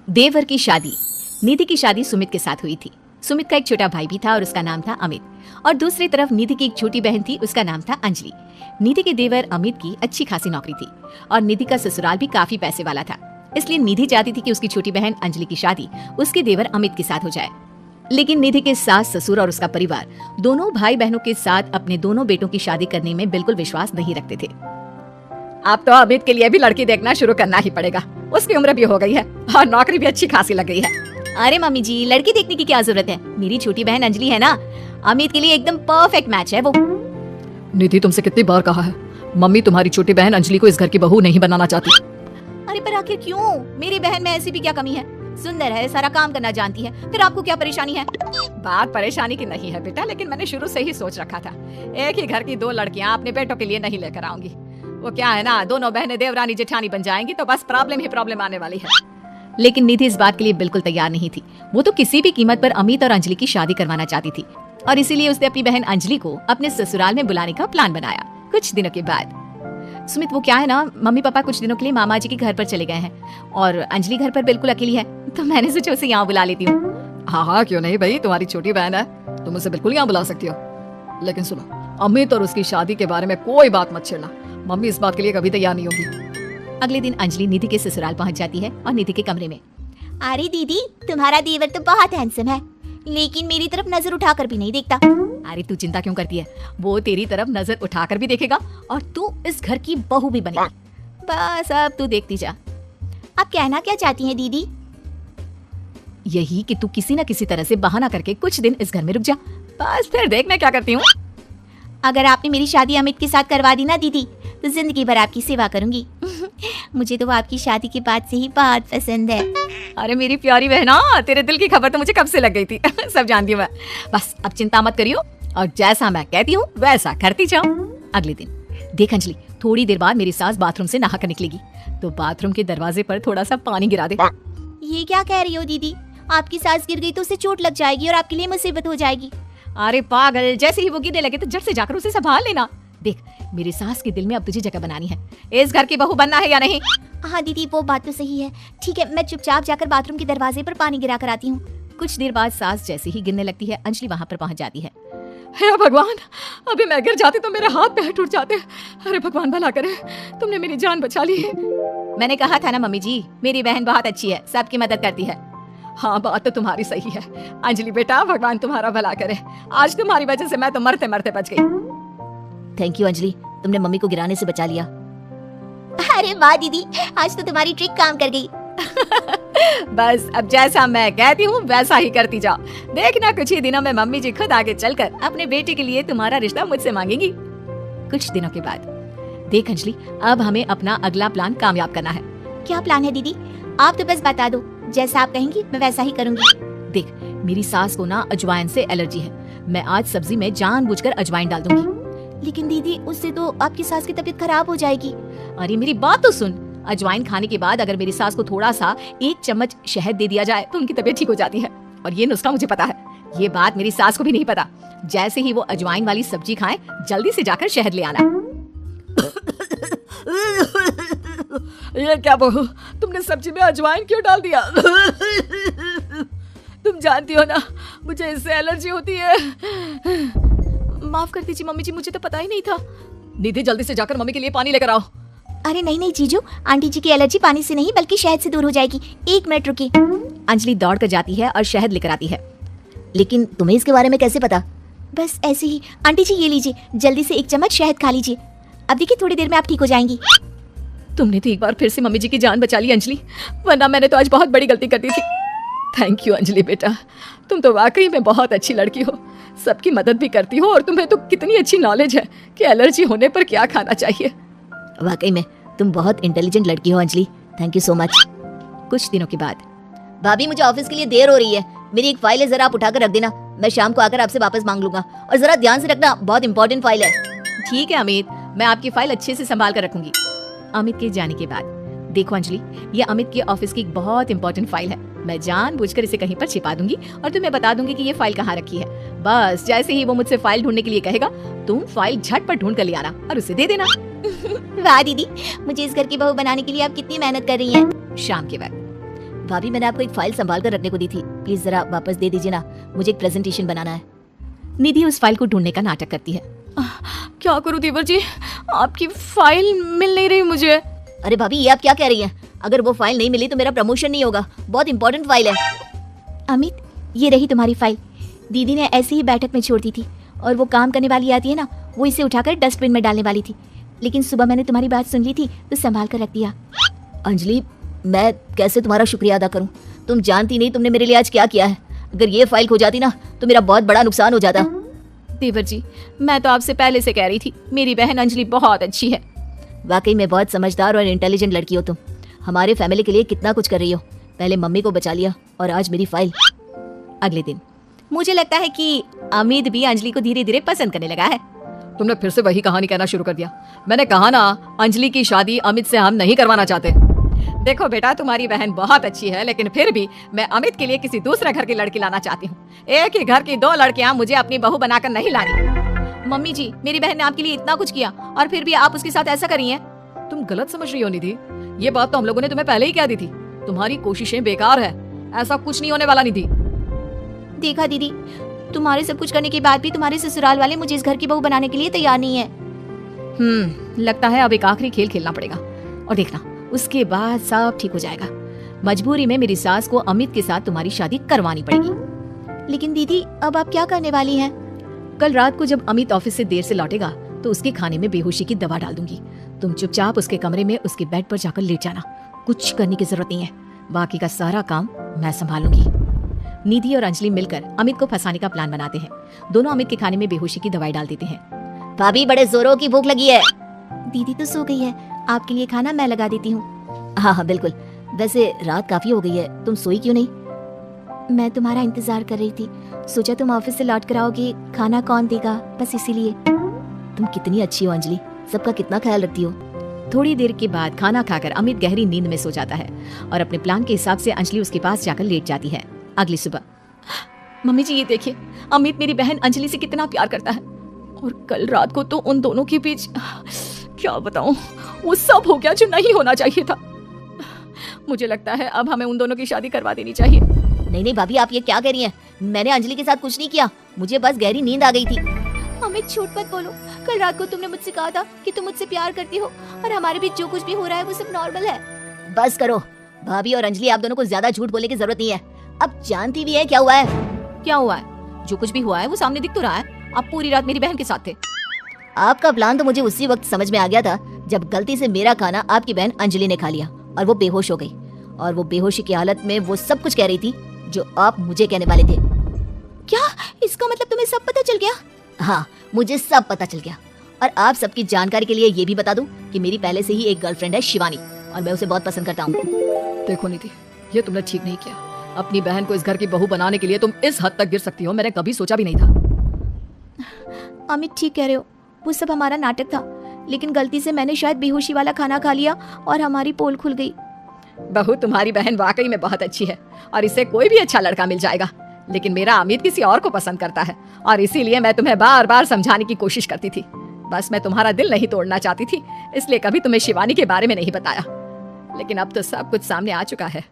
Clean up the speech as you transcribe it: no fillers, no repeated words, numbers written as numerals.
देवर की शादी। निधि की शादी सुमित के साथ हुई थी। सुमित का एक छोटा भाई भी था और उसका नाम था अमित। और दूसरी तरफ निधि की एक छोटी बहन थी, उसका नाम था अंजलि। निधि के देवर अमित की अच्छी खासी नौकरी थी और निधि का ससुराल भी काफी पैसे वाला था। इसलिए निधि चाहती थी कि उसकी छोटी बहन अंजलि की शादी उसके देवर अमित के साथ हो जाए। लेकिन निधि के सास ससुर और उसका परिवार दोनों भाई बहनों के साथ अपने दोनों बेटों की शादी करने में बिल्कुल विश्वास नहीं रखते थे। अब तो अमित के लिए भी लड़की देखना शुरू करना ही पड़ेगा। उसकी उम्र भी हो गई है और नौकरी भी अच्छी खासी लग गई है। अरे मम्मी जी, लड़की देखने की क्या जरूरत है? मेरी छोटी बहन अंजलि है ना, अमित के लिए एकदम परफेक्ट मैच है वो। निधि, तुमसे कितनी बार कहा है, मम्मी तुम्हारी छोटी बहन अंजलि को इस घर की बहू नहीं बनाना चाहती। अरे पर आखिर क्यों? मेरी बहन में ऐसी भी क्या कमी है? सुंदर है, सारा काम करना जानती है, फिर आपको क्या परेशानी है? बात परेशानी की नहीं है बेटा, लेकिन मैंने शुरू से ही सोच रखा था एक ही घर की दो लड़कियां अपने बेटों के लिए नहीं लेकर आऊंगी। वो क्या है ना, दोनों बहनें देवरानी जेठानी बन जाएंगी तो बस प्रॉब्लम ही प्रॉब्लम आने वाली है। लेकिन निधि इस बात के लिए बिल्कुल तैयार नहीं थी। वो तो किसी भी कीमत पर अमित और अंजलि की शादी करवाना चाहती थी और इसीलिए उसने अपनी बहन अंजलि को अपने ससुराल में बुलाने का प्लान बनाया। कुछ दिनों के बाद सुमित, वो क्या है ना, मम्मी पापा कुछ दिनों के लिए मामा जी के घर पर चले गए हैं और अंजलि घर पर बिल्कुल अकेली है, तो मैंने सोचा उसे यहाँ बुला लेती हूँ। हाँ, क्यों नहीं भाई, तुम्हारी छोटी बहन है, तुम उसे बिल्कुल यहाँ बुला सकती हो। लेकिन सुनो, अमित और उसकी शादी के बारे में कोई बात मत छेड़ना, मम्मी इस बात के लिए कभी तैयार नहीं होगी। अगले दिन अंजलि निधि के ससुराल पहुंच जाती है और निधि के कमरे में। अरे दीदी, तुम्हारा देवर तो बहुत हैंडसम है, लेकिन मेरी तरफ नजर उठाकर भी नहीं देखता। अरे तू चिंता क्यों करती है, वो तेरी तरफ नजर उठाकर भी देखेगा और तू इस घर की बहू भी बनेगी। बस अब तू देखती जा। आप कहना क्या चाहती हैं दीदी? यही कि तू किसी न किसी तरह से बहाना करके कुछ दिन इस घर में रुक जा, बस फिर देख मैं क्या करती हूँ। अगर आपने मेरी शादी अमित के साथ करवा दी ना दीदी, तो जिंदगी भर आपकी सेवा करूंगी। मुझे तो वो आपकी शादी के बाद से ही बहुत पसंद है। अरे मेरी प्यारी बहना, तेरे दिल की खबर तो मुझे कब से लग गई थी। सब जानती हूँ मैं। बस अब चिंता मत करियो और जैसा मैं कहती हूँ वैसा करती जाओ। अगले दिन देख अंजलि, थोड़ी देर बाद मेरी सास बाथरूम से नहा कर निकलेगी, तो बाथरूम के दरवाजे पर थोड़ा सा पानी गिरा दे। ये क्या कह रही हो दीदी? आपकी सास गिर गई तो उसे चोट लग जाएगी और आपके लिए मुसीबत हो जाएगी। अरे पागल, जैसे ही वो गिरने लगे तो झट से जाकर उसे संभाल लेना। देख, मेरी सास के दिल में अब तुझे जगह बनानी है। इस घर की बहू बनना है या नहीं? हाँ दीदी, वो बात तो सही है। ठीक है, मैं चुपचाप जाकर बाथरूम के दरवाजे पर पानी गिरा कर आती हूँ। कुछ देर बाद सास जैसे ही गिरने लगती है, अंजलि वहाँ पर पहुँच जाती है। हे भगवान, अभी मैं गिर जाती तो मेरे हाथ पैर टूट जाते। अरे भगवान भला करे, तुमने मेरी जान बचा ली। मैंने कहा था ना मम्मी जी, मेरी बहन बहुत अच्छी है, सबकी मदद करती है। हाँ, बात तो तुम्हारी सही है अंजलि बेटा, भगवान तुम्हारा भला करे। आज तुम्हारी वजह से मैं तो मरते मरते बच गई। थैंक यू अंजलि, तुमने मम्मी को गिराने से बचा लिया। अरे वाह दीदी, आज तो तुम्हारी ट्रिक काम कर गई। बस अब जैसा मैं कहती हूँ वैसा ही करती जाओ। देखना कुछ ही दिनों में मम्मी जी खुद आगे चलकर अपने बेटे के लिए तुम्हारा रिश्ता मुझसे मांगेंगी। कुछ दिनों के बाद देख अंजलि, अब हमें अपना अगला प्लान कामयाब करना है। क्या प्लान है दीदी? आप तो बस बता दो, जैसा आप कहेंगी मैं वैसा ही करूंगी। देख, मेरी सास को ना अजवाइन से एलर्जी है। मैं आज सब्जी में जानबूझकर अजवाइन डाल दूंगी। लेकिन दीदी, उससे तो आपकी सास की तबीयत खराब हो जाएगी। अरे मेरी बात तो सुन, अजवाइन खाने के बाद अगर मेरी सास को थोड़ा सा 1 चम्मच शहद दे दिया जाए तो उनकी तबीयत ठीक हो जाती है। और ये नुस्खा मुझे पता है, ये बात मेरी सास को भी नहीं पता। जैसे ही वो अजवाइन वाली सब्जी खाएं, जल्दी से जाकर शहद ले आना। ये क्या बहू, तुमने सब्जी में अजवाइन क्यों डाल दिया? तुम जानती हो ना, मुझे इससे एलर्जी होती है। माफ कर दीजिए मम्मी जी, मुझे तो पता ही नहीं था। निधि, जल्दी से जाकर मम्मी के लिए पानी लेकर आओ। अरे नहीं नहीं जीजू, आंटी जी की एलर्जी पानी से नहीं बल्कि शहद से दूर हो जाएगी। 1 मिनट रुकिए। अंजलि दौड़ कर जाती है और शहद लेकर आती है। लेकिन तुम्हें इसके बारे में कैसे पता? बस ऐसे ही। आंटी जी ये लीजिए, जल्दी से 1 चम्मच शहद खा लीजिए। अब देखिए थोड़ी देर में आप ठीक हो जाएंगी। तुमने तो एक बार फिर से मम्मी जी की जान बचा ली अंजलि, वरना मैंने तो आज बहुत बड़ी गलती कर दी थी। थैंक यू अंजलि बेटा, तुम तो वाकई में बहुत अच्छी लड़की हो, सबकी मदद भी करती हो और तुम्हें तो कितनी अच्छी नॉलेज है कि एलर्जी होने पर क्या खाना चाहिए। वाकई में तुम बहुत इंटेलिजेंट लड़की हो Anjali, thank you so much. कुछ दिनों के बाद, भाभी मुझे ऑफिस के लिए देर हो रही है, मेरी एक फाइल है, जरा आप उठाकर रख देना, मैं शाम को आकर आपसे वापस मांग लूंगा, और जरा ध्यान से रखना, बहुत इंपॉर्टेंट फाइल है। ठीक है अमित, मैं आपकी फाइल अच्छे से संभाल कर रखूंगी। अमित के जाने के बाद देखो अंजलि, ये अमित के ऑफिस की एक बहुत इंपॉर्टेंट फाइल है, मैं जानबूझकर इसे कहीं पर छिपा दूंगी और तुम्हें बता दूंगी कि ये फाइल कहाँ रखी है। बस जैसे ही वो मुझसे फाइल ढूंढने के लिए कहेगा, तुम फाइल झटपट ढूंढ कर ले आना और उसे दे देना। वाह दीदी, मुझे इस घर की बहू बनाने के लिए आप कितनी मेहनत कर रही हैं। शाम के वक्त भाभी मैंने आपको एक फाइल संभाल कर रखने को दी थी, प्लीज जरा वापस दे दीजिए ना, मुझे एक प्रेजेंटेशन बनाना है। निधि उस फाइल को ढूंढने का नाटक करती है। क्या करूं देवर जी, आपकी फाइल मिल नहीं रही मुझे। अरे भाभी ये आप क्या कह रही हैं? अगर वो फाइल नहीं मिली तो मेरा प्रमोशन नहीं होगा, बहुत इंपॉर्टेंट फाइल है। अमित, ये रही तुम्हारी फाइल। दीदी ने ऐसे ही बैठक में छोड़ दी थी और वो काम करने वाली आती है ना, वो इसे उठाकर डस्टबिन में डालने वाली थी, लेकिन सुबह मैंने तुम्हारी बात सुन ली थी तो संभाल कर रख दिया। अंजलि, मैं कैसे तुम्हारा शुक्रिया अदा करूं? तुम जानती नहीं तुमने मेरे लिए आज क्या किया है। अगर ये फाइल खो जाती ना तो मेरा बहुत बड़ा नुकसान हो जाता। देवर जी, मैं तो आपसे पहले से कह रही थी, मेरी बहन अंजलि बहुत अच्छी है। वाकई में बहुत समझदार और इंटेलिजेंट लड़की हो तुम। हमारे फैमिली के लिए कितना कुछ कर रही हो। पहले मम्मी को बचा लिया और आज मेरी फाइल। अगले दिन मुझे लगता है कि अमित भी अंजलि को धीरे धीरे पसंद करने लगा है। तुमने फिर से वही कहानी कहना शुरू कर दिया। मैंने कहा ना, अंजलि की शादी अमित से हम नहीं करवाना चाहते। देखो बेटा, तुम्हारी बहन बहुत अच्छी है, लेकिन फिर भी मैं अमित के लिए किसी दूसरे घर की लड़की लाना चाहती हूँ। एक ही घर की दो लड़कियां मुझे अपनी बहू बनाकर नहीं लानी। मम्मी जी, मेरी बहन ने आपके लिए इतना कुछ किया और फिर भी आप उसके साथ ऐसा कर रही हैं। तुम गलत समझ रही हो निधि, ये बात तो हम लोगों ने तुम्हें पहले ही कह दी थी। तुम्हारी कोशिशें बेकार है, ऐसा कुछ नहीं होने वाला निधि। देखा दीदी, तुम्हारे सब कुछ करने के बाद भी तुम्हारे ससुराल वाले मुझे इस घर की बहू बनाने के लिए तैयार नहीं है। लगता है अब एक आखिरी खेल खेलना पड़ेगा और देखना, उसके बाद सब ठीक हो जाएगा। मजबूरी में मेरी सास को अमित के साथ तुम्हारी शादी करवानी पड़ेगी। लेकिन दीदी, अब आप क्या करने वाली हैं? कल रात को जब अमित ऑफिस से देर से लौटेगा तो उसके खाने में बेहोशी की दवा डाल दूंगी। तुम चुपचाप उसके कमरे में उसके बेड पर जाकर लेट जाना। कुछ करने की जरूरत नहीं है, बाकी का सारा काम मैं संभालूंगी। निधि और अंजलि मिलकर अमित को फंसाने का प्लान बनाते हैं। दोनों अमित के खाने में बेहोशी की दवाई डाल देते हैं। भाभी, बड़े जोरों की भूख लगी है। दीदी तो सो गई है, आपके लिए खाना मैं लगा देती हूँ। हाँ हाँ बिल्कुल। वैसे रात काफी हो गई है, तुम सोई क्यों नहीं? मैं तुम्हारा इंतजार कर रही थी, सोचा तुम ऑफिस से लौट कर आओगी, खाना कौन देगा, बस इसीलिए। तुम कितनी अच्छी हो अंजलि, सबका कितना ख्याल रखती हो। थोड़ी देर के बाद खाना खाकर अमित गहरी नींद में सो जाता है और अपने प्लान के हिसाब से अंजलि उसके पास जाकर लेट जाती है। अगली सुबह, मम्मी जी ये देखिए, अमित मेरी बहन अंजलि से कितना प्यार करता है, और कल रात को तो उन दोनों के बीच क्या बताऊं, वो सब हो गया जो नहीं होना चाहिए था। मुझे लगता है अब हमें उन दोनों की शादी करवा देनी चाहिए। नहीं नहीं भाभी, आप ये क्या कह रही हैं? मैंने अंजलि के साथ कुछ नहीं किया, मुझे बस गहरी नींद आ गई थी। अमित, झूठ मत बोलो। कल रात को तुमने मुझसे कहा था कि तुम मुझसे प्यार करती हो और हमारे बीच जो कुछ भी हो रहा है वो सब नॉर्मल है। बस करो भाभी और अंजलि, आप दोनों को ज्यादा झूठ बोलने की जरूरत नहीं है। अब जानती भी है क्या हुआ है। क्या हुआ है? जो कुछ भी हुआ है वो सामने दिख तो रहा है। आप पूरी रात मेरी बहन के साथ थे। आपका प्लान तो मुझे उसी वक्त समझ में आ गया था जब गलती से मेरा खाना आपकी बहन अंजलि ने खा लिया और वो बेहोश हो गई, और वो बेहोशी की हालत में वो सब कुछ कह रही थी जो आप मुझे कहने वाले थे। क्या इसका मतलब तुम्हें सब पता चल गया? हाँ, मुझे सब पता चल गया। और आप सबकी जानकारी के लिए ये भी बता दूं कि मेरी पहले से ही एक गर्लफ्रेंड है, शिवानी, और मैं उसे बहुत पसंद करता हूँ। देखो निधि, ये तुमने ठीक नहीं किया। अपनी बहन को इस घर की बहू बनाने के लिए तुम इस हद तक गिर सकती हो, मैंने कभी सोचा भी नहीं था। अमित, ठीक कह रहे हो, वो सब हमारा नाटक था, लेकिन गलती से मैंने शायद बेहोशी वाला खाना खा लिया और हमारी पोल खुल गई। बहू, तुम्हारी बहन वाकई में बहुत अच्छी है और इसे कोई भी अच्छा लड़का मिल जाएगा, लेकिन मेरा अमित किसी और को पसंद करता है और इसीलिए मैं तुम्हें बार बार समझाने की कोशिश करती थी। बस मैं तुम्हारा दिल नहीं तोड़ना चाहती थी, इसलिए कभी तुम्हें शिवानी के बारे में नहीं बताया, लेकिन अब तो सब कुछ सामने आ चुका है।